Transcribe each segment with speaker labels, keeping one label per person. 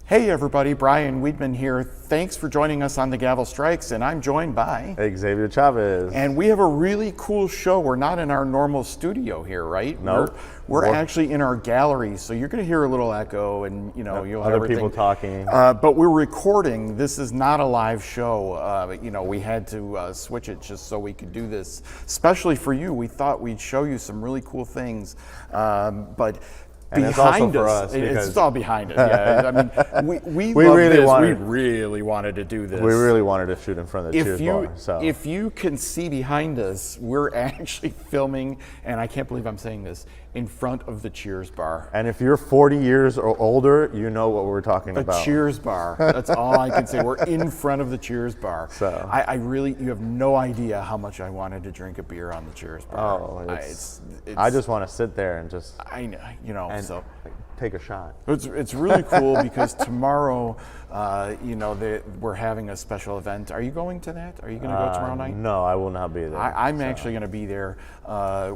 Speaker 1: Hey everybody, Brian Wiedman here. Thanks for joining us on the Gavel Strikes, and I'm joined by
Speaker 2: Xavier Chavez.
Speaker 1: And we have a really cool show. We're not in our normal studio here, right?
Speaker 2: No.
Speaker 1: We're actually in our gallery, so you're going to hear a little echo, and you'll have
Speaker 2: other
Speaker 1: everything.
Speaker 2: people talking.
Speaker 1: But we're recording. This is not a live show. We had to switch it just so we could do this, especially for you. We thought we'd show you some really cool things, but.
Speaker 2: And
Speaker 1: Behind
Speaker 2: us,
Speaker 1: it's all behind us. Yeah, I mean, we really wanted to do this.
Speaker 2: We really wanted to shoot in front of the Cheers bar. So
Speaker 1: if you can see behind us, we're actually filming, and I can't believe I'm saying this, in front of the Cheers bar.
Speaker 2: And if you're 40 years or older, you know what we're talking about.
Speaker 1: The Cheers bar. That's all I can say. We're in front of the Cheers bar.
Speaker 2: So
Speaker 1: you have no idea how much I wanted to drink a beer on the Cheers bar.
Speaker 2: Oh, I just want to sit there and just.
Speaker 1: I know,
Speaker 2: and
Speaker 1: so.
Speaker 2: Take a shot.
Speaker 1: It's really cool because tomorrow, we're having a special event. Are you going to that? Are you going to go tomorrow night?
Speaker 2: No, I will not be there.
Speaker 1: I'm actually going to be there.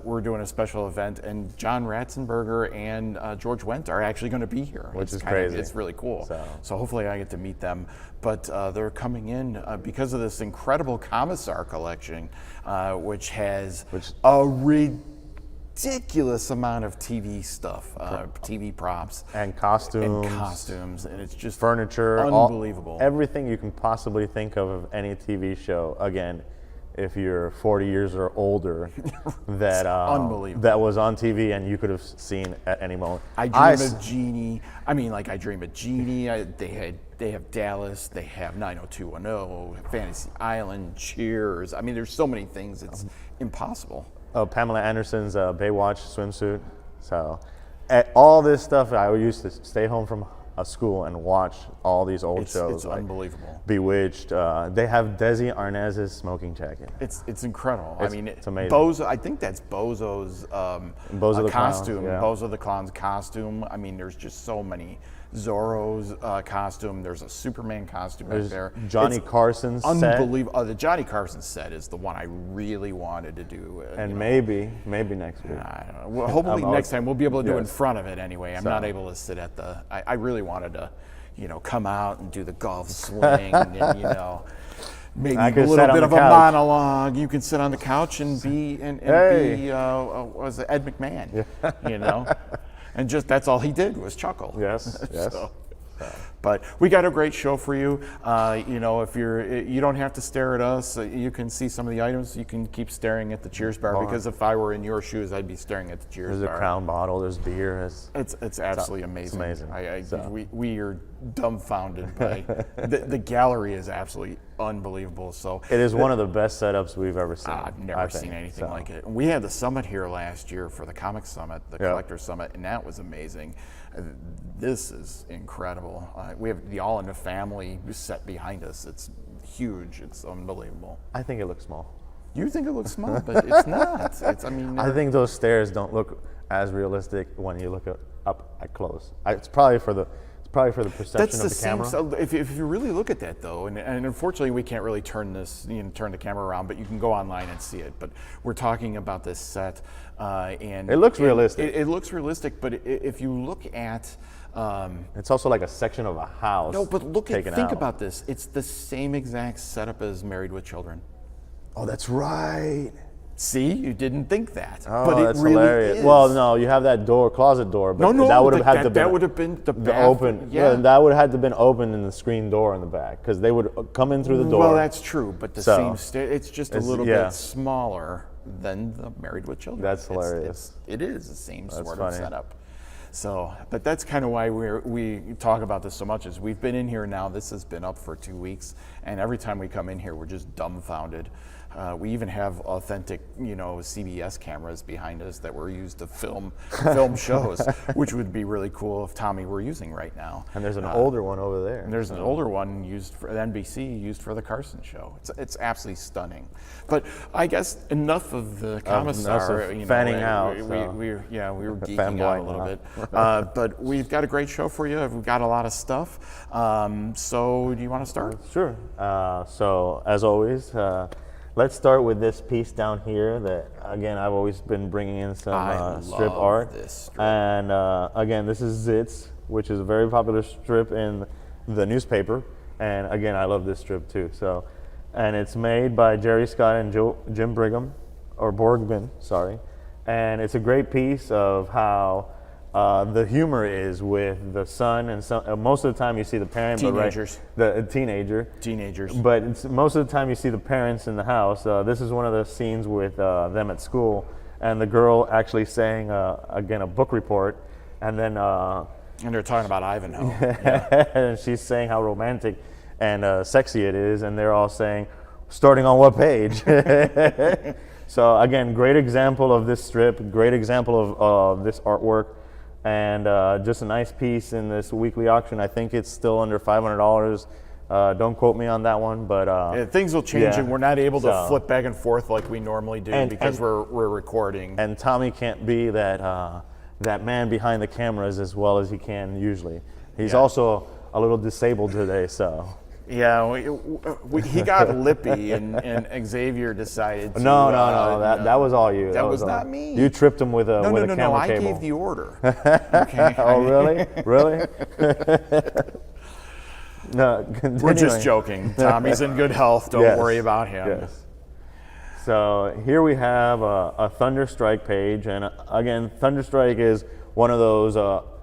Speaker 1: We're doing a special event, and John Ratzenberger and George Wendt are actually going to be here.
Speaker 2: Which is crazy.
Speaker 1: It's really cool. So hopefully I get to meet them. But they're coming in because of this incredible Commissar collection, which has a ridiculous amount of TV stuff, TV props,
Speaker 2: and costumes,
Speaker 1: and it's just
Speaker 2: furniture,
Speaker 1: unbelievable.
Speaker 2: Everything you can possibly think of any TV show. Again, if you're 40 years or older, that
Speaker 1: unbelievable.
Speaker 2: That was on TV and you could have seen at any moment.
Speaker 1: I Dream of Jeannie. I mean, like I Dream of Jeannie. They have Dallas. They have 90210, Fantasy Island, Cheers. I mean, there's so many things. It's impossible.
Speaker 2: Pamela Anderson's Baywatch swimsuit. So, all this stuff, I used to stay home from school and watch all these old shows.
Speaker 1: It's like unbelievable.
Speaker 2: Bewitched. They have Desi Arnaz's smoking jacket.
Speaker 1: It's incredible.
Speaker 2: It's amazing.
Speaker 1: Bozo, I think that's Bozo's
Speaker 2: Bozo the
Speaker 1: costume.
Speaker 2: Clown, yeah.
Speaker 1: Bozo the Clown's costume. I mean, there's just so many. Zorro's costume. There's a Superman costume
Speaker 2: There's
Speaker 1: right there.
Speaker 2: Johnny Carson's
Speaker 1: unbelievable. The Johnny Carson set is the one I really wanted to do.
Speaker 2: And maybe next week.
Speaker 1: I don't know. Well, hopefully next time we'll be able to do it in front of it anyway. I'm
Speaker 2: So.
Speaker 1: not able to sit at the. I really wanted to, come out and do the golf swing and maybe a little bit of a monologue. You can sit on the couch and be was it Ed McMahon?
Speaker 2: Yeah.
Speaker 1: And just that's all he did was chuckle.
Speaker 2: Yes.
Speaker 1: But we got a great show for you. If you don't have to stare at us. You can see some of the items. You can keep staring at the Cheers bar because if I were in your shoes, I'd be staring at the Cheers bar.
Speaker 2: There's a Crown bottle. There's beer.
Speaker 1: It's absolutely amazing.
Speaker 2: It's amazing.
Speaker 1: We are dumbfounded by the gallery is absolutely unbelievable. So
Speaker 2: it is one of the best setups we've ever seen.
Speaker 1: I've never seen anything like it. We had the summit here last year for the Comic Summit, the Collector Summit, and that was amazing. This is incredible. We have the All in the Family set behind us. It's huge. It's unbelievable.
Speaker 2: I think it looks small.
Speaker 1: You think it looks small, but it's not.
Speaker 2: I think those stairs don't look as realistic when you look up at close. It's probably for the perception of the camera.
Speaker 1: So if you really look at that though, and unfortunately we can't really turn the camera around, but you can go online and see it. But we're talking about this set, and
Speaker 2: it looks realistic.
Speaker 1: It looks realistic, but if you look at,
Speaker 2: it's also like a section of a house.
Speaker 1: No, but think about this. It's the same exact setup as Married with Children.
Speaker 2: Oh, that's right.
Speaker 1: See, you didn't think that,
Speaker 2: oh,
Speaker 1: but it
Speaker 2: that's
Speaker 1: really
Speaker 2: hilarious.
Speaker 1: is.
Speaker 2: Well, no, you have that closet door, but that would have had to
Speaker 1: been the
Speaker 2: open.
Speaker 1: Yeah,
Speaker 2: that would have had to been open in the screen door in the back because they would come in through the door.
Speaker 1: Well, that's true, but the same it's just a little bit smaller than the Married with Children.
Speaker 2: That's hilarious.
Speaker 1: It is the same sort of setup. So, but that's kind of why we talk about this so much. Is we've been in here now. This has been up for 2 weeks, and every time we come in here, we're just dumbfounded. We even have authentic, CBS cameras behind us that were used to film shows, which would be really cool if Tommy were using right now.
Speaker 2: And there's an older one over there.
Speaker 1: And there's an older one used for NBC, used for the Carson show. It's absolutely stunning. But I guess enough of the Commissar.
Speaker 2: Fanning out.
Speaker 1: We were geeking out a little bit. But we've got a great show for you. We've got a lot of stuff. So do you want to start?
Speaker 2: Sure. So as always. Let's start with this piece down here that, again, I've always been bringing in some strip art.
Speaker 1: This strip.
Speaker 2: And again, this is Zits. which is a very popular strip in the newspaper. And again, I love this strip too. So, and it's made by Jerry Scott and Jim Brigham, or Borgman, sorry. And it's a great piece of how the humor is with the son, and most of the time you see the parent,
Speaker 1: teenagers,
Speaker 2: the teenagers. But most of the time you see the parents in the house. This is one of the scenes with them at school, and the girl actually saying again a book report, and then
Speaker 1: and they're talking about Ivanhoe,
Speaker 2: and she's saying how romantic and sexy it is, and they're all saying, starting on what page? So again, great example of this strip, great example of this artwork, and just a nice piece in this weekly auction. I think it's still under $500. Don't quote me on that one, but
Speaker 1: things will change, and we're not able to flip back and forth like we normally do because we're recording.
Speaker 2: And Tommy can't be that that man behind the cameras as well as he can usually. He's also a little disabled today, so.
Speaker 1: Yeah, he got lippy, and Xavier decided to...
Speaker 2: No, that was all you.
Speaker 1: That was not me.
Speaker 2: You tripped him with a camera cable.
Speaker 1: No, I gave the order. Okay.
Speaker 2: Oh, really? Really? No,
Speaker 1: we're just joking. Tommy's in good health. Don't worry about him.
Speaker 2: Yes. So here we have a Thunderstrike page, and again, Thunderstrike is one of those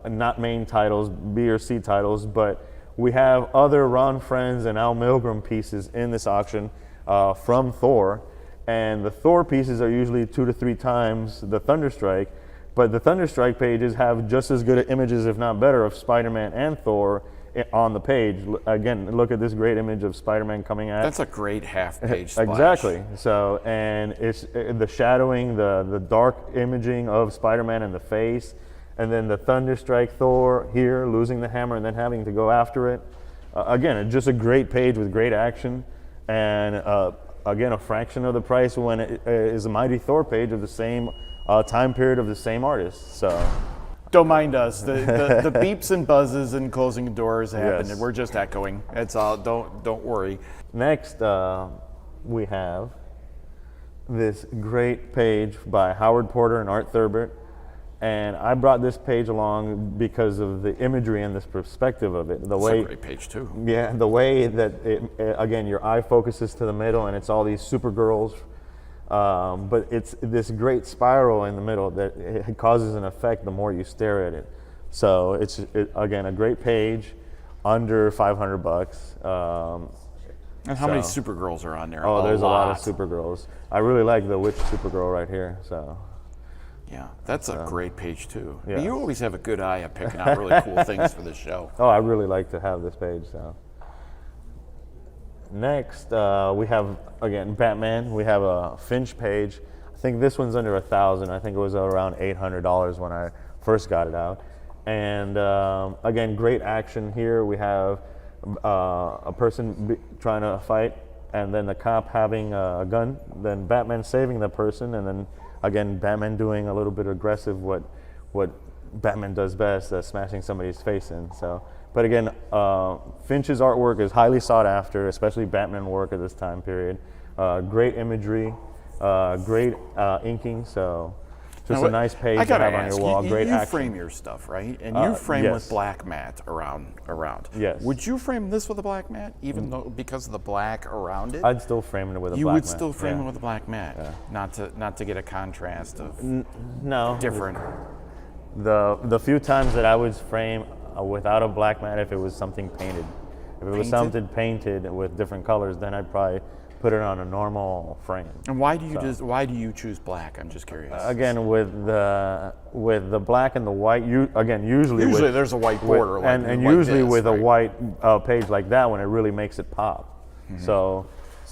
Speaker 2: not main titles, B or C titles, but we have other Ron Frenz and Al Milgrom pieces in this auction from Thor, and the Thor pieces are usually 2 to 3 times the Thunderstrike, but the Thunderstrike pages have just as good images, if not better, of Spider-Man and Thor on the page. Again, look at this great image of Spider-Man coming at.
Speaker 1: That's a great half-page splash.
Speaker 2: Exactly. So, and it's the shadowing, the dark imaging of Spider-Man in the face, and then the Thunderstrike Thor here losing the hammer and then having to go after it. Again, just a great page with great action, and again, a fraction of the price when it is a Mighty Thor page of the same time period of the same artist. So.
Speaker 1: Don't mind us. The beeps and buzzes and closing doors happen. Yes. We're just echoing. It's all. Don't worry.
Speaker 2: Next, we have this great page by Howard Porter and Art Thurbert, and I brought this page along because of the imagery and this perspective of it.
Speaker 1: It's a great page too.
Speaker 2: Yeah, the way that again your eye focuses to the middle, and it's all these Supergirls. But it's this great spiral in the middle that it causes an effect the more you stare at it. So it's again a great page, under $500.
Speaker 1: And how many Supergirls are on there?
Speaker 2: Oh, there's a lot of Supergirls. I really like the Witch Supergirl right here. So.
Speaker 1: Yeah, that's a great page too. Yeah. You always have a good eye at picking out really cool things for this show.
Speaker 2: Oh, I really like to have this page. So. Next, we have, again, Batman. We have a Finch page. I think this one's under $1,000. I think it was around $800 when I first got it out. And again, great action here. We have a person trying to fight, and then the cop having a gun, then Batman saving the person, and then, again, Batman doing a little bit aggressive what Batman does best, smashing somebody's face in. So. But again, Finch's artwork is highly sought after, especially Batman work at this time period. Great imagery, great inking, so just a nice page to have on your wall. Great action.
Speaker 1: You frame your stuff, right? And you frame with black mat around.
Speaker 2: Yes.
Speaker 1: Would you frame this with a black mat, even though because of the black around it?
Speaker 2: I'd still frame it with a black mat.
Speaker 1: You would still frame it with a black mat, not to get a contrast of different.
Speaker 2: The few times that I would frame without a black mat, if it was something painted. If it was something painted with different colors, then I'd probably put it on a normal frame.
Speaker 1: And why do you choose black? I'm just curious.
Speaker 2: Again, with the black and the white, usually
Speaker 1: there's a white border,
Speaker 2: and usually with a white page like that one, it really makes it pop. Mm-hmm. So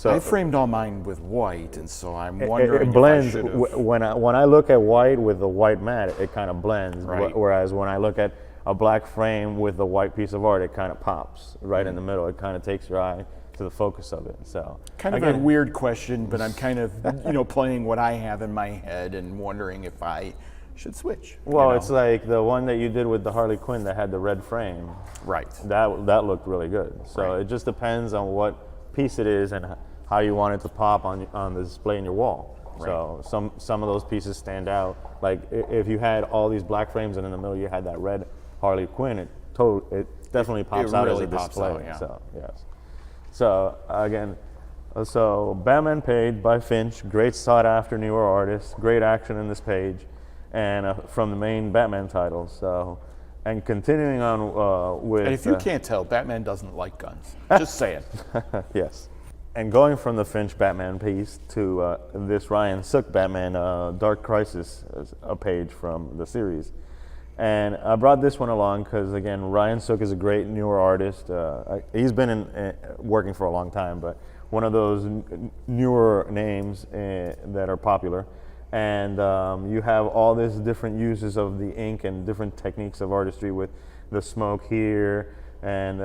Speaker 1: I framed all mine with white, and so I'm wondering
Speaker 2: it blends.
Speaker 1: If I should've...
Speaker 2: When I look at white with the white mat, it kind of blends.
Speaker 1: Right.
Speaker 2: Whereas when I look at a black frame with the white piece of art, it kind of pops right in the middle. It kind of takes your eye to the focus of it. So
Speaker 1: kind of a weird question, but I'm kind of playing what I have in my head and wondering if I should switch.
Speaker 2: Well, it's like the one that you did with the Harley Quinn that had the red frame.
Speaker 1: Right.
Speaker 2: That looked really good. So it just depends on what piece it is and how you want it to pop on the display in your wall. Right. So some of those pieces stand out. Like if you had all these black frames and in the middle you had that red Harley Quinn, it definitely pops out
Speaker 1: really
Speaker 2: as a
Speaker 1: pops
Speaker 2: display.
Speaker 1: out, yeah.
Speaker 2: So yes. So again, so Batman page by Finch, great sought after newer artist, great action in this page, and from the main Batman titles. So, and continuing on with.
Speaker 1: And if you can't tell, Batman doesn't like guns. Just saying.
Speaker 2: Yes. And going from the Finch Batman piece to this Ryan Sook Batman Dark Crisis, a page from the series. And I brought this one along because, again, Ryan Sook is a great newer artist. He's been working for a long time, but one of those newer names that are popular. And you have all these different uses of the ink and different techniques of artistry with the smoke here and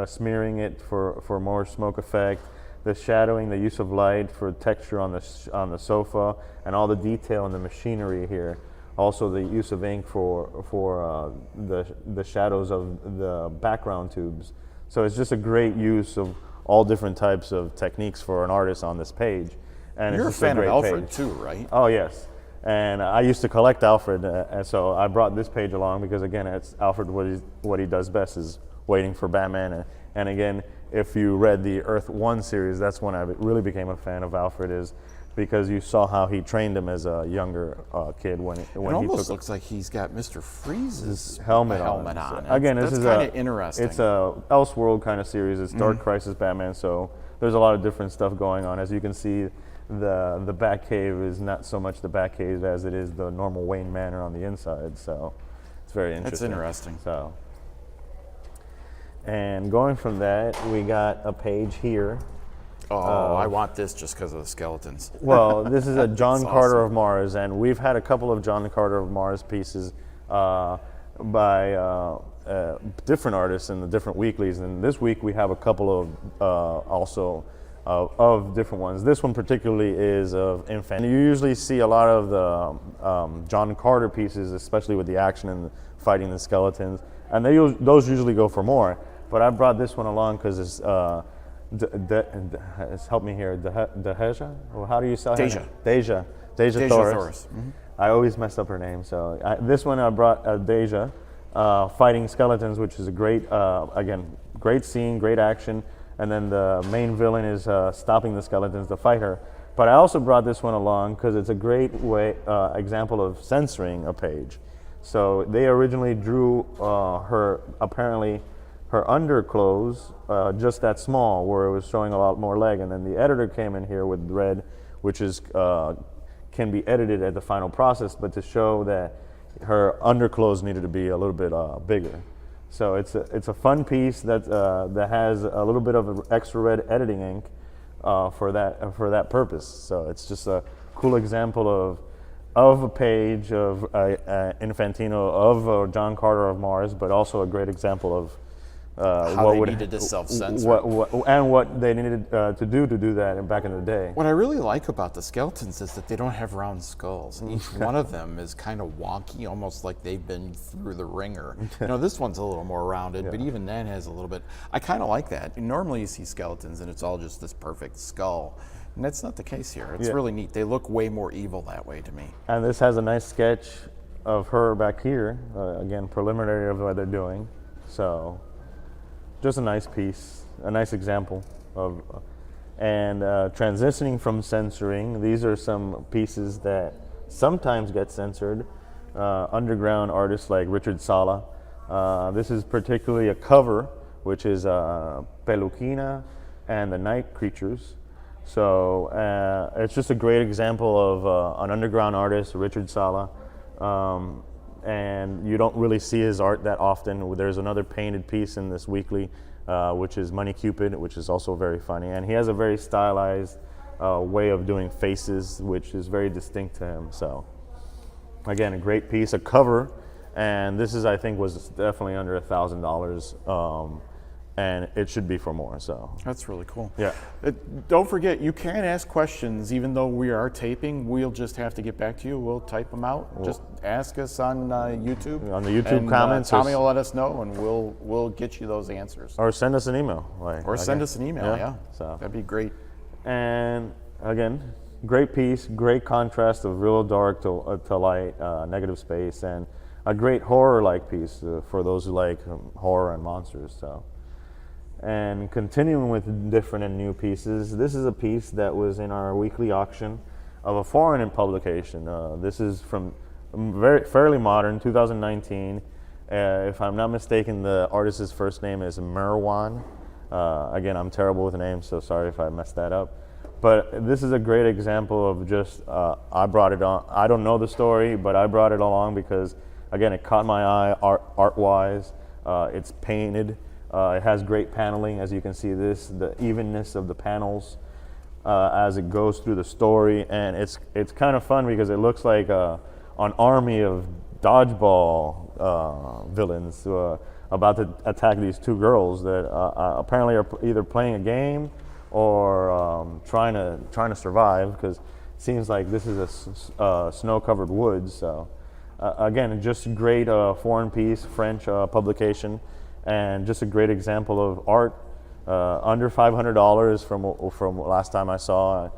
Speaker 2: smearing it for more smoke effect, the shadowing, the use of light for texture on the sofa, and all the detail in the machinery here. Also, the use of ink for the shadows of the background tubes. So it's just a great use of all different types of techniques for an artist on this page. And
Speaker 1: You're a
Speaker 2: it's just
Speaker 1: fan of
Speaker 2: great
Speaker 1: Alfred
Speaker 2: page.
Speaker 1: too, right?
Speaker 2: Oh yes, and I used to collect Alfred, and so I brought this page along because, again, it's Alfred. What he does best is waiting for Batman. And again, if you read the Earth 1 series, that's when I really became a fan of Alfred, is because you saw how he trained him as a younger kid when
Speaker 1: It
Speaker 2: he
Speaker 1: almost
Speaker 2: took
Speaker 1: looks like he's got Mr. Freeze's
Speaker 2: helmet
Speaker 1: on.
Speaker 2: So, again, this
Speaker 1: That's
Speaker 2: is
Speaker 1: kind of interesting.
Speaker 2: It's a Elseworld kind of series. It's Dark Crisis Batman, so there's a lot of different stuff going on. As you can see, the Batcave is not so much the Batcave as it is the normal Wayne Manor on the inside. So it's very interesting.
Speaker 1: That's interesting.
Speaker 2: So, and going from that, we got a page here.
Speaker 1: Oh, I want this just because of the skeletons.
Speaker 2: Well, this is a John
Speaker 1: That's
Speaker 2: Carter
Speaker 1: awesome.
Speaker 2: of Mars, and we've had a couple of John Carter of Mars pieces by different artists in the different weeklies. And this week we have a couple of also of different ones. This one particularly is of Infant. You usually see a lot of the John Carter pieces, especially with the action and fighting the skeletons, and those usually go for more. But I brought this one along because it's help me here. Deja? Well, how do you say
Speaker 1: Deja.
Speaker 2: her name? Deja Thoris.
Speaker 1: Mm-hmm.
Speaker 2: I always mess up her name. So this one I brought Deja fighting skeletons, which is a great, again, great scene, great action. And then the main villain is stopping the skeletons to fight her. But I also brought this one along because it's a great example of censoring a page. So they originally drew her underclothes just that small, where it was showing a lot more leg, and then the editor came in here with red, which is can be edited at the final process, but to show that her underclothes needed to be a little bit bigger. So it's a fun piece that has a little bit of extra red editing ink for that purpose. So it's just a cool example of a page of Infantino of John Carter of Mars, but also a great example of
Speaker 1: How they needed to self-censor.
Speaker 2: And what they needed to do that back in the day.
Speaker 1: What I really like about the skeletons is that they don't have round skulls. And each one of them is kind of wonky, almost like they've been through the ringer. This one's a little more rounded, but even then has a little bit. I kind of like that. Normally you see skeletons and it's all just this perfect skull. And that's not the case here. It's really neat. They look way more evil that way to me.
Speaker 2: And this has a nice sketch of her back here. Again, preliminary of what they're doing. So just a nice piece, a nice example of, and transitioning from censoring, these are some pieces that sometimes get censored. Underground artists like Richard Sala. This is particularly a cover, which is Peluquina and the Night Creatures. So it's just a great example of an underground artist, Richard Sala. And you don't really see his art that often. There's another painted piece in this weekly, which is Money Cupid, which is also very funny. And he has a very stylized way of doing faces, which is very distinct to him. So again, a great piece, a cover. And this is, I think, was definitely under $1,000. And it should be for more. So
Speaker 1: That's really cool.
Speaker 2: yeah.
Speaker 1: Don't forget, you can ask questions even though we are taping. We'll just have to get back to you. We'll type them out. Just ask us on YouTube.
Speaker 2: On the YouTube
Speaker 1: and,
Speaker 2: comments.
Speaker 1: Tommy will let us know, and we'll get you those answers.
Speaker 2: Or send us an email.
Speaker 1: Or send us an email. Yeah.
Speaker 2: So
Speaker 1: That'd be great.
Speaker 2: and again, great piece, great contrast of real dark to light, negative space, and a great horror-like piece for those who like horror and monsters. So, and continuing with different and new pieces, this is a piece that was in our weekly auction of a foreign publication. This is from fairly modern, 2019. If I'm not mistaken, the artist's first name is Merwan. Again, I'm terrible with names, so sorry if I messed that up. But this is a great example of just, I brought it on. I don't know the story, but I brought it along because, again, it caught my eye art-wise. It's painted. It has great paneling, as you can see the evenness of the panels as it goes through the story. And it's kind of fun because it looks like an army of dodgeball villains about to attack these two girls that apparently are either playing a game or trying to survive, because it seems like this is a snow-covered woods. So again, just great foreign piece, French publication, and just a great example of art. Under $500 from last time I saw,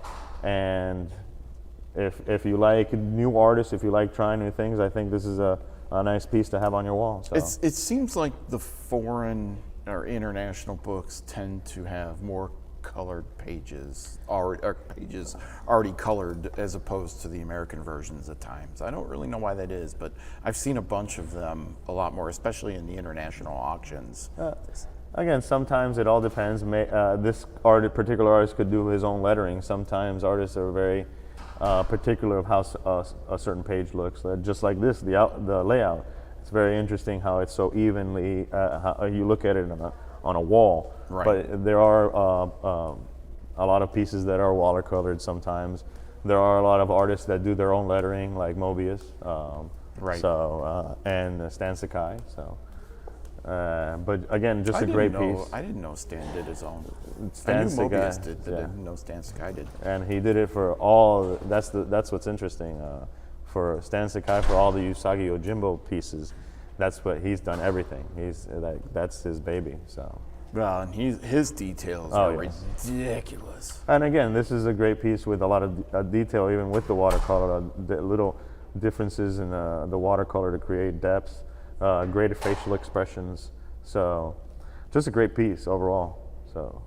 Speaker 2: and if you like new artists, if you like trying new things, I think this is a nice piece to have on your wall. So.
Speaker 1: It seems like the foreign or international books tend to have more colored pages, or pages already colored, as opposed to the American versions at times. I don't really know why that is, but I've seen a bunch of them a lot more, especially in the international auctions.
Speaker 2: Again, sometimes it all depends. This particular artist could do his own lettering. Sometimes artists are very particular of how a certain page looks. Just like this, the layout. It's very interesting how it's so evenly. How you look at it on a wall.
Speaker 1: Right.
Speaker 2: But there are a lot of pieces that are watercolored. Sometimes there are a lot of artists that do their own lettering, like Mobius.
Speaker 1: Right.
Speaker 2: So and Stan Sakai. So. But again, just a great piece.
Speaker 1: I didn't know Stan did his own.
Speaker 2: Stan
Speaker 1: I knew
Speaker 2: Sakai,
Speaker 1: Mobius did, but
Speaker 2: yeah.
Speaker 1: I didn't know Stan Sakai did.
Speaker 2: And he did it for all. That's what's interesting. For Stan Sakai, for all the Usagi Yojimbo pieces, that's what he's done. Everything. That's his baby. So.
Speaker 1: Well, and his details are ridiculous.
Speaker 2: And again, this is a great piece with a lot of detail, even with the watercolor. The little differences in the watercolor to create depth. Greater facial expressions, so just a great piece overall. So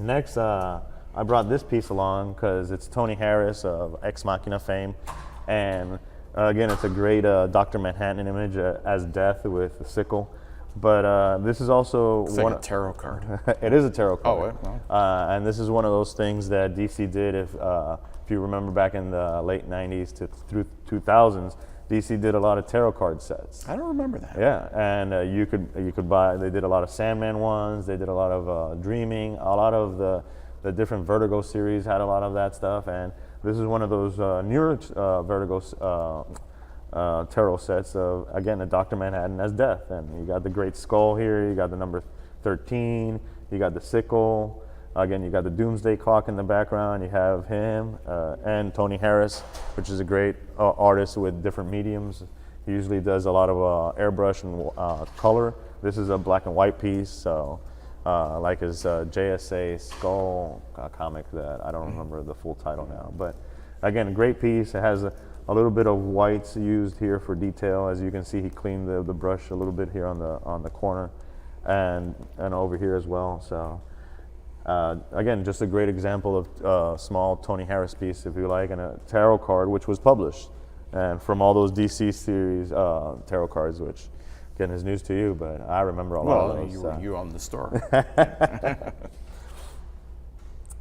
Speaker 2: next, I brought this piece along because it's Tony Harris of Ex Machina fame, and again, it's a great Dr. Manhattan image as Death with the sickle. But this is also
Speaker 1: it's like a tarot card.
Speaker 2: It is a tarot card.
Speaker 1: Oh, wow.
Speaker 2: And this is one of those things that DC did. If you remember back in the late '90s through 2000s, DC did a lot of tarot card sets.
Speaker 1: I don't remember that.
Speaker 2: Yeah, and you could buy. They did a lot of Sandman ones. They did a lot of Dreaming. A lot of the different Vertigo series had a lot of that stuff. And this is one of those newer Vertigo tarot sets of, again, a Dr. Manhattan as Death. And you got the Great Skull here, you got the number 13, you got the sickle, again, you got the Doomsday Clock in the background, you have him, and Tony Harris, which is a great artist with different mediums. He usually does a lot of airbrush and color. This is a black and white piece, so like his JSA Skull comic that I don't remember the full title now. But again, a great piece. It has a little bit of whites used here for detail. As you can see, he cleaned the brush a little bit here on the corner, and over here as well. So again, just a great example of small Tony Harris piece, if you like, and a tarot card which was published, and from all those DC series tarot cards, which again is news to you, but I remember a lot of those.
Speaker 1: You own the store.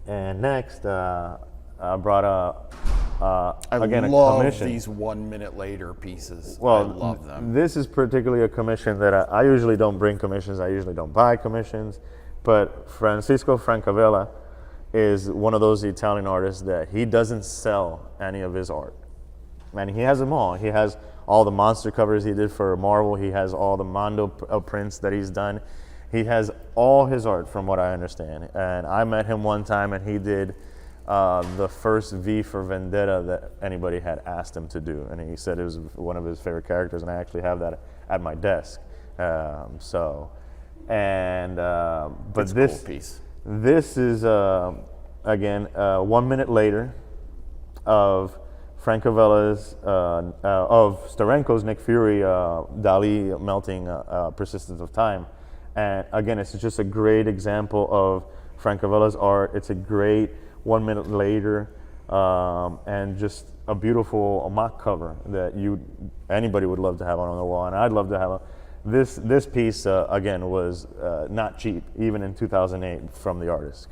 Speaker 2: And next, I brought
Speaker 1: I love
Speaker 2: commission.
Speaker 1: these 1 minute later pieces.
Speaker 2: Well,
Speaker 1: I love them.
Speaker 2: This is particularly a commission that I usually don't bring commissions. I usually don't buy commissions. But Francisco Francavilla is one of those Italian artists that he doesn't sell any of his art. And he has them all. He has all the monster covers he did for Marvel. He has all the Mondo prints that he's done. He has all his art, from what I understand. And I met him one time, and he did the first V for Vendetta that anybody had asked him to do, and he said it was one of his favorite characters, and I actually have that at my desk. But
Speaker 1: it's
Speaker 2: this
Speaker 1: a cool piece.
Speaker 2: This is again 1 minute later of Francovella's of Steranko's Nick Fury, Dali melting Persistence of Time. And again, it's just a great example of Francovella's art. It's a great 1 minute later, and just a beautiful mock cover that anybody would love to have on the wall, and I'd love to have this piece again was not cheap even in 2008 from the artist,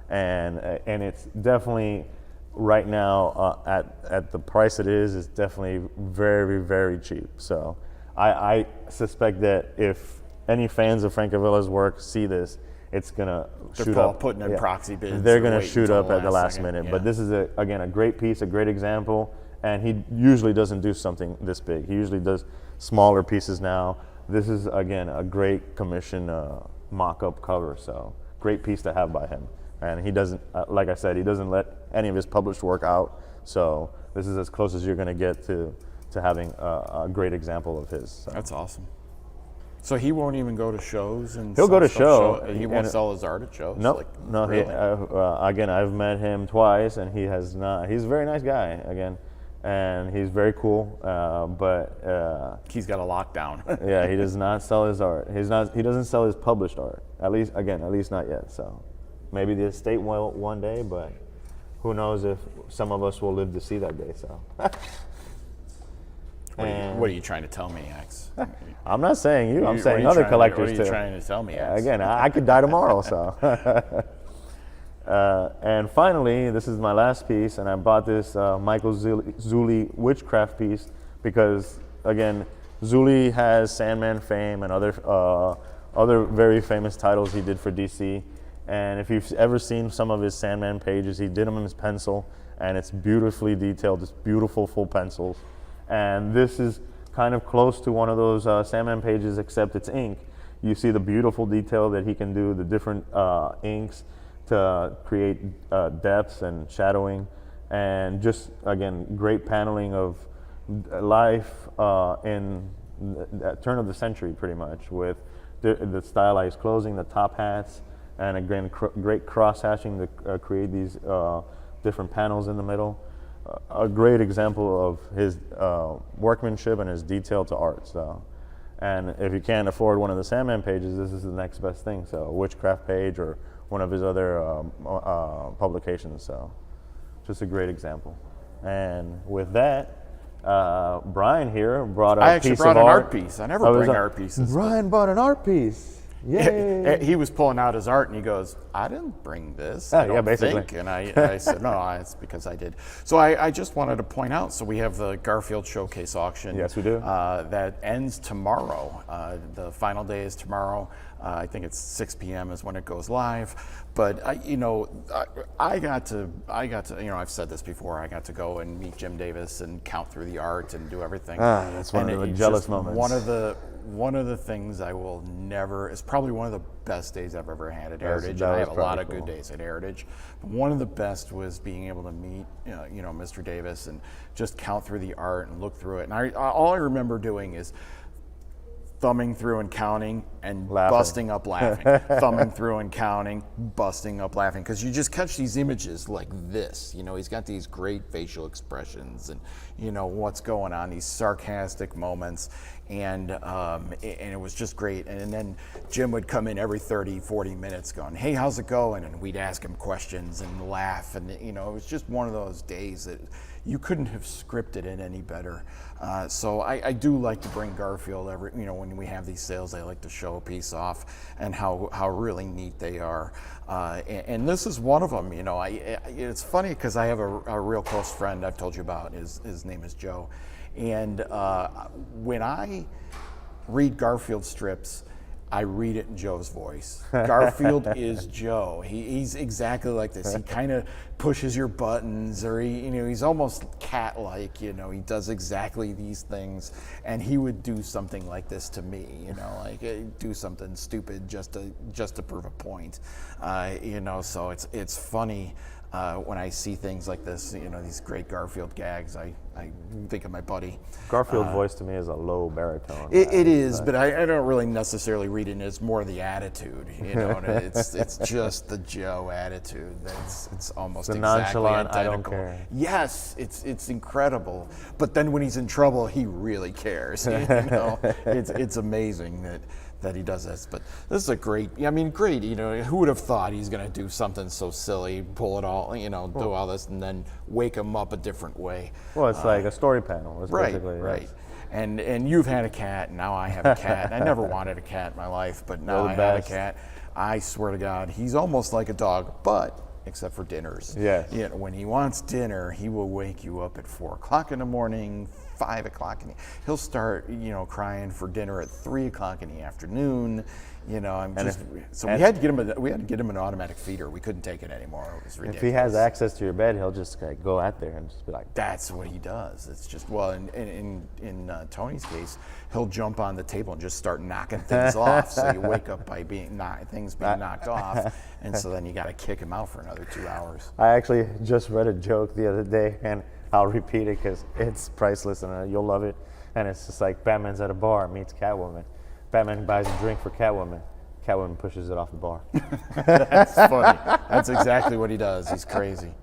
Speaker 2: and it's definitely right now at the price it is, it's definitely very, very cheap. So I suspect that if any fans of Francovella's work see this, it's gonna shoot up.
Speaker 1: Putting in proxy bids.
Speaker 2: They're gonna shoot up at the last minute.
Speaker 1: Yeah.
Speaker 2: But this is again a great piece, a great example. And he usually doesn't do something this big. He usually does smaller pieces now. This is again a great commission mock-up cover. So great piece to have by him. And he doesn't, like I said, he doesn't let any of his published work out. So this is as close as you're gonna get to having a great example of his. So.
Speaker 1: That's awesome. So he won't even go to shows and
Speaker 2: he'll go to show.
Speaker 1: He won't sell his art at shows.
Speaker 2: No, no.
Speaker 1: Really?
Speaker 2: Again, I've met him twice, and he has not. He's a very nice guy. Again, and he's very cool. But
Speaker 1: he's got a lockdown.
Speaker 2: yeah, he does not sell his art. He doesn't sell his published art. At least not yet. So maybe the estate will one day, but who knows if some of us will live to see that day. So.
Speaker 1: What are you trying to tell me, X?
Speaker 2: I'm not saying you. I'm saying other collectors too.
Speaker 1: What are you trying to tell me, X?
Speaker 2: Again, I could die tomorrow. So, and finally, this is my last piece, and I bought this Michael Zuli witchcraft piece because, again, Zuli has Sandman fame and other very famous titles he did for DC. And if you've ever seen some of his Sandman pages, he did them in his pencil, and it's beautifully detailed. It's beautiful full pencils. And this is kind of close to one of those Sandman pages, except it's ink. You see the beautiful detail that he can do, the different inks to create depths and shadowing, and just, again, great paneling of life in the turn of the century, pretty much, with the stylized clothing, the top hats, and again, great cross-hatching to create these different panels in the middle. A great example of his workmanship and his detail to art. So, and if you can't afford one of the Sandman pages, this is the next best thing. So, a witchcraft page or one of his other publications. So, just a great example. And with that, Brian here brought a piece of art.
Speaker 1: I actually brought an art piece. I never bring art pieces.
Speaker 2: Brian brought an art piece. Yay.
Speaker 1: He was pulling out his art and he goes, I didn't bring this. I don't think. And I said, no, it's because I did. So I just wanted to point out, so we have the Garfield Showcase auction.
Speaker 2: Yes, we do.
Speaker 1: That ends tomorrow. The final day is tomorrow. I think it's 6 p.m. is when it goes live. But I got to, I've said this before, I got to go and meet Jim Davis and count through the art and do everything.
Speaker 2: That's one of the jealous moments.
Speaker 1: One of the things I will never, it's probably one of the best days I've ever had at Heritage. I have a lot of good days at Heritage. But one of the best was being able to meet, Mr. Davis and just count through the art and look through it. And all I remember doing is thumbing through and counting and busting up laughing. Thumbing through and counting, busting up laughing. Because you just catch these images like this. He's got these great facial expressions and, what's going on, these sarcastic moments. And it was just great. And then Jim would come in every 30, 40 minutes going, hey, how's it going? And we'd ask him questions and laugh. And, it was just one of those days that you couldn't have scripted it any better. So I do like to bring Garfield when we have these sales, I like to show a piece off and how really neat they are. And this is one of them. It's funny because I have a real close friend I've told you about. His name is Joe. And when I read Garfield strips, I read it in Joe's voice. Garfield is Joe. He's exactly like this. He kind of pushes your buttons, or he's almost cat-like. He does exactly these things, and he would do something like this to me. Like do something stupid just to prove a point. So it's funny when I see things like this. These great Garfield gags. I I think of my buddy.
Speaker 2: Garfield's voice to me is a low baritone.
Speaker 1: It is, but I don't really necessarily read it as more the attitude. You know, and it's just the Joe attitude. It's almost
Speaker 2: the
Speaker 1: exactly
Speaker 2: nonchalant,
Speaker 1: identical.
Speaker 2: I don't care.
Speaker 1: Yes, it's incredible. But then when he's in trouble, he really cares. You know, it's amazing that he does this. But this is a great. You know, who would have thought he's going to do something so silly, pull it all, you know, do all this, and then wake him up a different way.
Speaker 2: Well, it's like a story panel. It's
Speaker 1: Right,
Speaker 2: basically,
Speaker 1: right.
Speaker 2: yes.
Speaker 1: And you've had a cat, and now I have a cat. I never wanted a cat in my life, but now I have a cat. I swear to God, he's almost like a dog, but except for dinners.
Speaker 2: Yes.
Speaker 1: You know, when he wants dinner, he will wake you up at 4 o'clock in the morning, 5 o'clock he'll start, you know, crying for dinner at 3 o'clock in the afternoon. You know, we had to get him an automatic feeder. We couldn't take it anymore. It was ridiculous.
Speaker 2: If he has access to your bed, he'll just like, go out there and just be like.
Speaker 1: That's what he does. It's just, well, in Tony's case, he'll jump on the table and just start knocking things off. So you wake up by things being knocked off, and so then you got to kick him out for another 2 hours.
Speaker 2: I actually just read a joke the other day, and I'll repeat it because it's priceless and you'll love it. And it's just like Batman's at a bar, meets Catwoman. Batman buys a drink for Catwoman. Catwoman pushes it off the bar.
Speaker 1: That's funny. That's exactly what he does. He's crazy.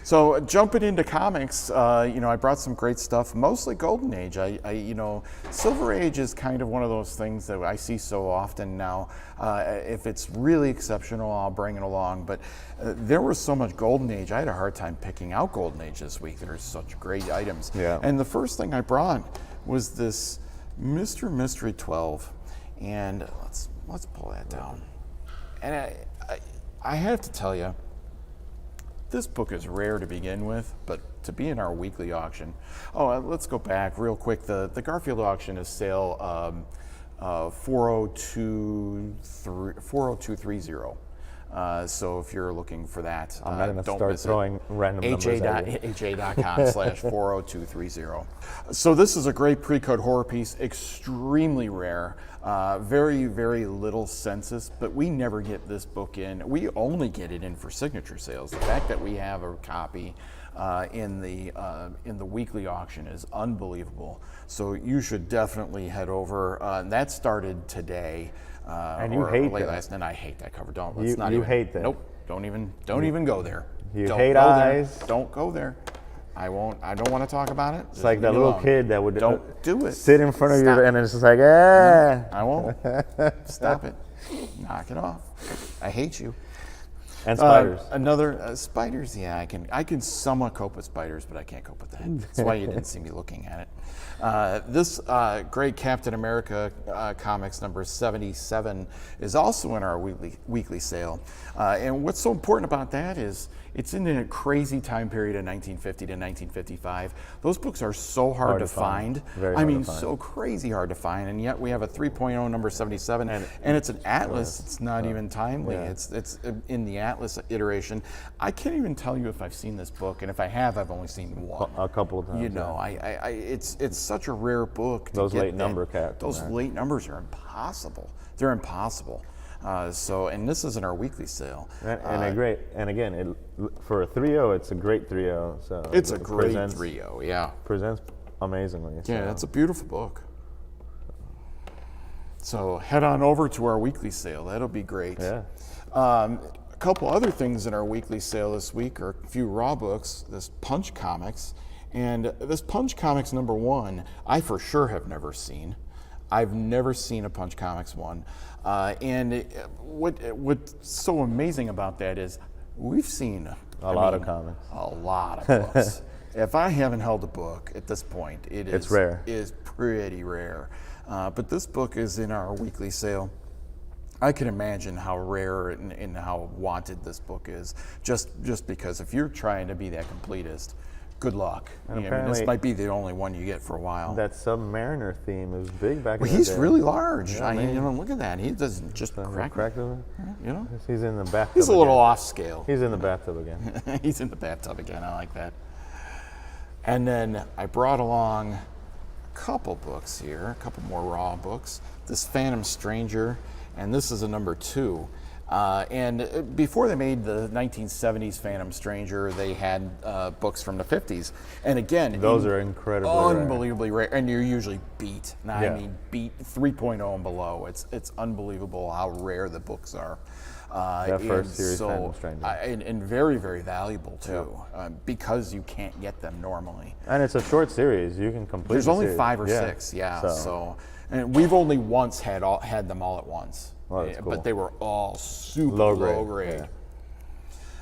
Speaker 1: So jumping into comics, you know, I brought some great stuff, mostly Golden Age. You know, Silver Age is kind of one of those things that I see so often now. If it's really exceptional, I'll bring it along. But there was so much Golden Age, I had a hard time picking out Golden Age this week. There's such great items.
Speaker 2: Yeah.
Speaker 1: And the first thing I brought was this Mr. Mystery 12, and let's pull that down. And I have to tell you, this book is rare to begin with, but to be in our weekly auction. Oh, let's go back real quick. The Garfield auction is sale 40230. So if you're looking for that,
Speaker 2: I'm not going to
Speaker 1: don't
Speaker 2: start
Speaker 1: miss
Speaker 2: throwing random numbers at you.
Speaker 1: ha.com/40230. So this is a great pre-code horror piece, extremely rare, very, very little census, but we never get this book in. We only get it in for signature sales. The fact that we have a copy in the weekly auction is unbelievable. So you should definitely head over. That started today.
Speaker 2: And you hate
Speaker 1: late
Speaker 2: that.
Speaker 1: last night. I hate that cover.
Speaker 2: You hate that.
Speaker 1: Nope. Don't even go there.
Speaker 2: You hate eyes.
Speaker 1: Don't go there. I won't. I don't want to talk about it.
Speaker 2: It's like that little kid that would
Speaker 1: don't do it.
Speaker 2: sit in front of you, and it's just like,
Speaker 1: No, I won't. Stop it. Knock it off. I hate you.
Speaker 2: And spiders.
Speaker 1: Spiders. Yeah, I can somewhat cope with spiders, but I can't cope with that. That's why you didn't see me looking at it. This great Captain America comics number 77 is also in our weekly sale. And what's so important about that is it's in a crazy time period of 1950 to 1955. Those books are so hard to find.
Speaker 2: Very hard to find.
Speaker 1: So crazy hard to find. And yet we have a 3.0 number 77, and it's an Atlas. It's not even timely.
Speaker 2: Yeah.
Speaker 1: It's in the Atlas iteration. I can't even tell you if I've seen this book, and if I have, I've only seen one.
Speaker 2: A couple of times.
Speaker 1: You know, it's such a rare book.
Speaker 2: Those late number cats.
Speaker 1: Those late numbers are impossible. They're impossible. And this is in our weekly sale.
Speaker 2: And great. And again, for a 3.0, it's a great 3.0. So
Speaker 1: it's a great 3.0. Yeah.
Speaker 2: Presents amazingly.
Speaker 1: Yeah, it's a beautiful book. So head on over to our weekly sale. That'll be great.
Speaker 2: Yeah.
Speaker 1: A couple other things in our weekly sale this week are a few raw books. This Punch Comics. And this Punch Comics number 1, I for sure have never seen. I've never seen a Punch Comics one. What's so amazing about that is we've seen
Speaker 2: a lot of comics.
Speaker 1: A lot of books. If I haven't held a book at this point, it's rare. It is pretty rare. But this book is in our weekly sale. I can imagine how rare and how wanted this book is, just because if you're trying to be that completist, good luck. This might be the only one you get for a while.
Speaker 2: That Submariner theme is big back in the day.
Speaker 1: He's really large. Yeah, look at that. He doesn't just crack it.
Speaker 2: You
Speaker 1: know?
Speaker 2: He's in the bathtub.
Speaker 1: He's a little off scale.
Speaker 2: He's in the bathtub again.
Speaker 1: He's in the bathtub again. I like that. And then I brought along a couple books here, a couple more raw books. This Phantom Stranger, and this is a number 2. And before they made the 1970s Phantom Stranger, they had books from the 50s. And again,
Speaker 2: those are incredibly
Speaker 1: unbelievably rare. And you're usually beat. Now,
Speaker 2: Yeah.
Speaker 1: I mean, beat 3.0 and below. It's unbelievable how rare the books are.
Speaker 2: That first series,
Speaker 1: so,
Speaker 2: Phantom Stranger.
Speaker 1: and very, very valuable too, because you can't get them normally.
Speaker 2: And it's a short series. You can complete.
Speaker 1: There's
Speaker 2: the
Speaker 1: only
Speaker 2: series.
Speaker 1: 5 or 6, yeah. So, and we've only once had them all at once.
Speaker 2: Oh, that's cool.
Speaker 1: But they were all super
Speaker 2: Low
Speaker 1: low
Speaker 2: grade,
Speaker 1: grade.
Speaker 2: yeah.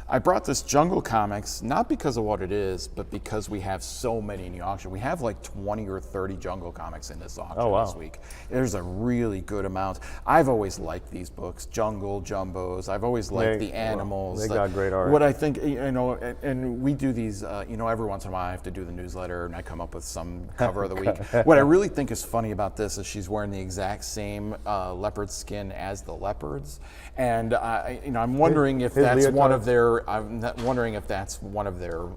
Speaker 1: I brought this Jungle Comics not because of what it is, but because we have so many in the auction. We have like 20 or 30 Jungle Comics in this auction this week. There's a really good amount. I've always liked these books, Jungle, Jumbos. I've always liked the animals.
Speaker 2: They got great art.
Speaker 1: What I think, and we do these, every once in a while I have to do the newsletter and I come up with some cover of the week. What I really think is funny about this is she's wearing the exact same leopard skin as the leopards. And I'm wondering if that's one of their. I'm wondering if that's one of their,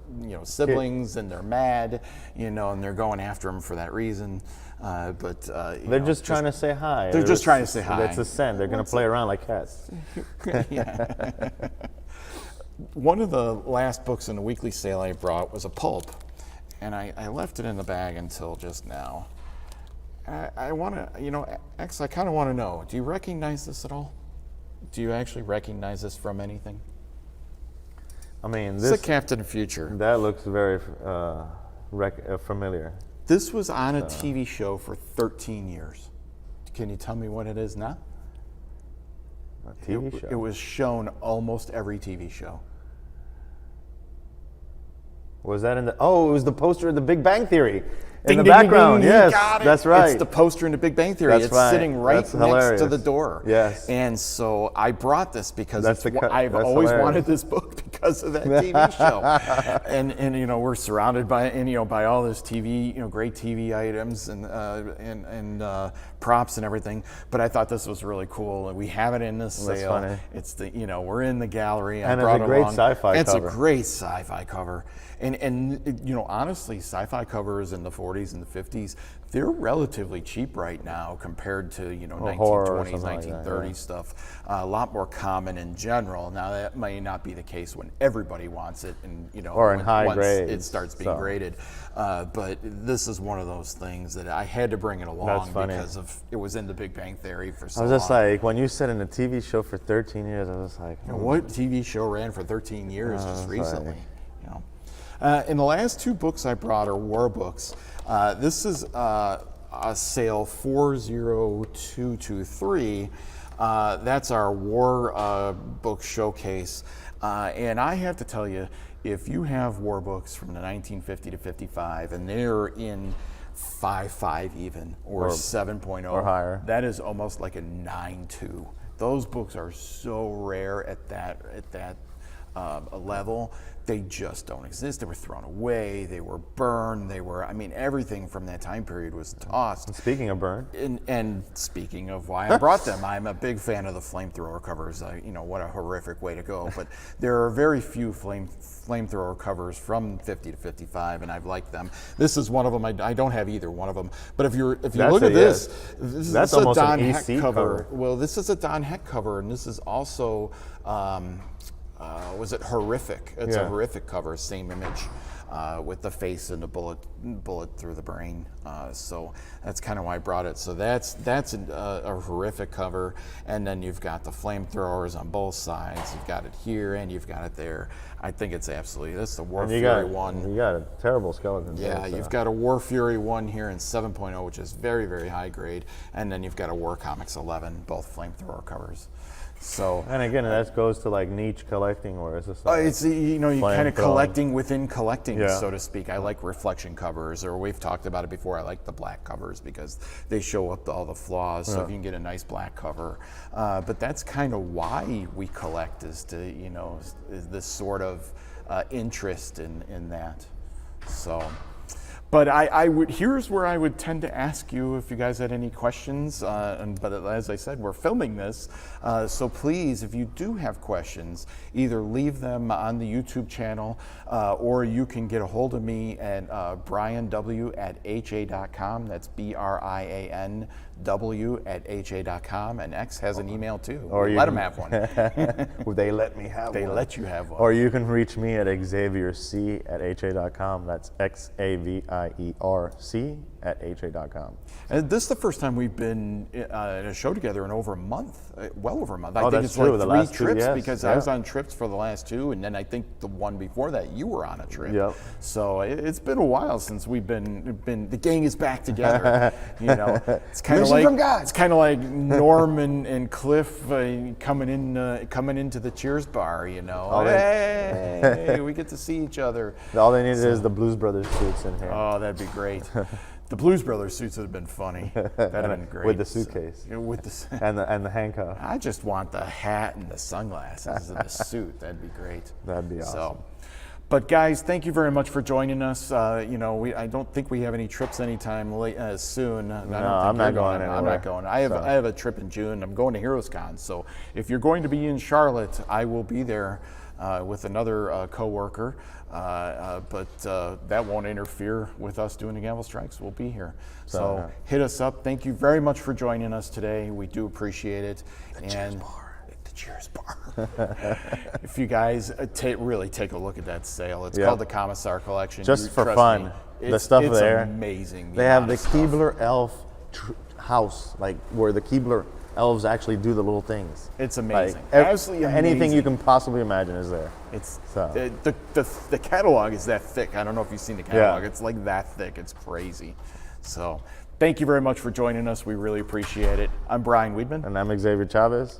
Speaker 1: siblings, and they're mad, and they're going after him for that reason. But
Speaker 2: they're just trying to say hi.
Speaker 1: They're just trying to say hi.
Speaker 2: That's a scent. They're going to play around like cats.
Speaker 1: Yeah. One of the last books in the weekly sale I brought was a pulp, and I left it in the bag until just now. I want to, X, I kind of want to know, do you recognize this at all? Do you actually recognize this from anything?
Speaker 2: I mean,
Speaker 1: It's a Captain Future.
Speaker 2: That looks very familiar.
Speaker 1: This was on a TV show for 13 years. Can you tell me what it is now?
Speaker 2: A TV show.
Speaker 1: It was shown almost every TV show.
Speaker 2: Was that in the? Oh, it was the poster of The Big Bang Theory. In
Speaker 1: Ding,
Speaker 2: the
Speaker 1: ding,
Speaker 2: background,
Speaker 1: ding, ding,
Speaker 2: yes,
Speaker 1: you got it.
Speaker 2: that's right.
Speaker 1: It's the poster in The Big Bang Theory.
Speaker 2: That's
Speaker 1: It's
Speaker 2: right.
Speaker 1: sitting right
Speaker 2: That's
Speaker 1: next
Speaker 2: hilarious.
Speaker 1: to the door.
Speaker 2: Yes.
Speaker 1: And so I brought this because
Speaker 2: That's
Speaker 1: I've
Speaker 2: that's
Speaker 1: always
Speaker 2: hilarious.
Speaker 1: wanted this book because of that TV show. And we're surrounded by by all this TV, great TV items and props and everything. But I thought this was really cool, and we have it in this sale.
Speaker 2: funny.
Speaker 1: It's we're in the gallery. I
Speaker 2: And
Speaker 1: brought
Speaker 2: it's a
Speaker 1: it
Speaker 2: great
Speaker 1: along.
Speaker 2: sci-fi
Speaker 1: It's
Speaker 2: cover.
Speaker 1: a great sci-fi cover. And honestly, sci-fi covers in the 40s and the 50s, they're relatively cheap right now compared to 1920s, 1930s stuff. A lot more common in general. Now that may not be the case when everybody wants it, and
Speaker 2: or in high
Speaker 1: once
Speaker 2: grades,
Speaker 1: it starts being graded. But this is one of those things that I had to bring it along because of it was in The Big Bang Theory for so
Speaker 2: I
Speaker 1: long.
Speaker 2: was just like, when you said in a TV show for 13 years, I was just like,
Speaker 1: What TV show ran for 13 years just recently? And the last 2 books I brought are war books. This is a sale 40223. That's our war book showcase. And I have to tell you, if you have war books from the 1950 to 55 and they're in 5.5 even or 7.0
Speaker 2: or higher,
Speaker 1: that is almost like a 9.2. Those books are so rare at that level. They just don't exist. They were thrown away. They were burned. Everything from that time period was tossed.
Speaker 2: And speaking of burn,
Speaker 1: And speaking of why I brought them, I'm a big fan of the flamethrower covers. What a horrific way to go. But there are very few flamethrower covers from 50 to 55, and I've liked them. This is one of them. I don't have either one of them. But if you look at this
Speaker 2: That's
Speaker 1: is a
Speaker 2: almost an
Speaker 1: Don Heck
Speaker 2: EC cover.
Speaker 1: Well, this is a Don Heck cover, and this is also. Was it Horrific? It's a Horrific cover, same image, with the face and the bullet through the brain. So that's kind of why I brought it. So that's a Horrific cover, and then you've got the flamethrowers on both sides. You've got it here and you've got it there. I think it's absolutely. That's the War Fury one.
Speaker 2: You got a terrible skeleton.
Speaker 1: Yeah, you've got a War Fury 1 here in 7.0, which is very, very high grade, and then you've got a War Comics 11, both flamethrower covers. So,
Speaker 2: and again, that goes to like niche collecting, where it's just like
Speaker 1: it's you kind of collecting within collecting,
Speaker 2: Yeah.
Speaker 1: so to speak. I like reflection covers, or we've talked about it before. I like the black covers because they show up all the flaws. So if you can get a nice black cover, but that's kind of why we collect, is to is this sort of interest in that. So. But here's where I would tend to ask you if you guys had any questions. But as I said, we're filming this, so please, if you do have questions, either leave them on the YouTube channel, or you can get a hold of me at brianw@ha.com. That's BRIANW@ha.com, and X has an email too.
Speaker 2: Or
Speaker 1: let them have one.
Speaker 2: They let me have
Speaker 1: They
Speaker 2: one.
Speaker 1: let you have one.
Speaker 2: Or you can reach me at xavierc@ha.com. That's XAVIERC@ha.com.
Speaker 1: And this is the first time we've been in a show together in over a month, well over a month. I think
Speaker 2: that's
Speaker 1: it's
Speaker 2: true.
Speaker 1: like
Speaker 2: The
Speaker 1: 3
Speaker 2: last 2,
Speaker 1: trips
Speaker 2: yes.
Speaker 1: because I was on trips for the last 2, and then I think the one before that you were on a trip.
Speaker 2: Yep.
Speaker 1: So it's been a while since we've been. The gang is back together. It's kind of
Speaker 2: Mission
Speaker 1: like
Speaker 2: from God.
Speaker 1: it's kind of like Norm and Cliff coming into the Cheers bar. Hey, we get to see each other.
Speaker 2: All they needed is the Blues Brothers suits in here.
Speaker 1: Oh, that'd be great. The Blues Brothers suits would have been funny. That'd have been great.
Speaker 2: With the suitcase.
Speaker 1: With the
Speaker 2: and the handcuff.
Speaker 1: I just want the hat and the sunglasses and the suit. That'd be great.
Speaker 2: That'd be awesome.
Speaker 1: But guys, thank you very much for joining us. I don't think we have any trips anytime soon.
Speaker 2: I'm not going anywhere.
Speaker 1: I'm not going. I have a trip in June. I'm going to HeroesCon. So if you're going to be in Charlotte, I will be there with another coworker. But that won't interfere with us doing the Gavel Strikes. We'll be here. So hit us up. Thank you very much for joining us today. We do appreciate it. The Cheers Bar. If you guys really take a look at that sale, it's called the Commissar Collection.
Speaker 2: Just for
Speaker 1: trust
Speaker 2: fun,
Speaker 1: me,
Speaker 2: the stuff
Speaker 1: it's
Speaker 2: there.
Speaker 1: Amazing.
Speaker 2: They have the Keebler Elf house, like where the Keebler elves actually do the little things.
Speaker 1: It's amazing.
Speaker 2: Like,
Speaker 1: Absolutely amazing.
Speaker 2: Anything you can possibly imagine is there.
Speaker 1: It's
Speaker 2: So.
Speaker 1: the catalog is that thick. I don't know if you've seen the catalog.
Speaker 2: Yeah.
Speaker 1: It's like that thick. It's crazy. So thank you very much for joining us. We really appreciate it. I'm Brian Wiedman.
Speaker 2: And I'm Xavier Chavez.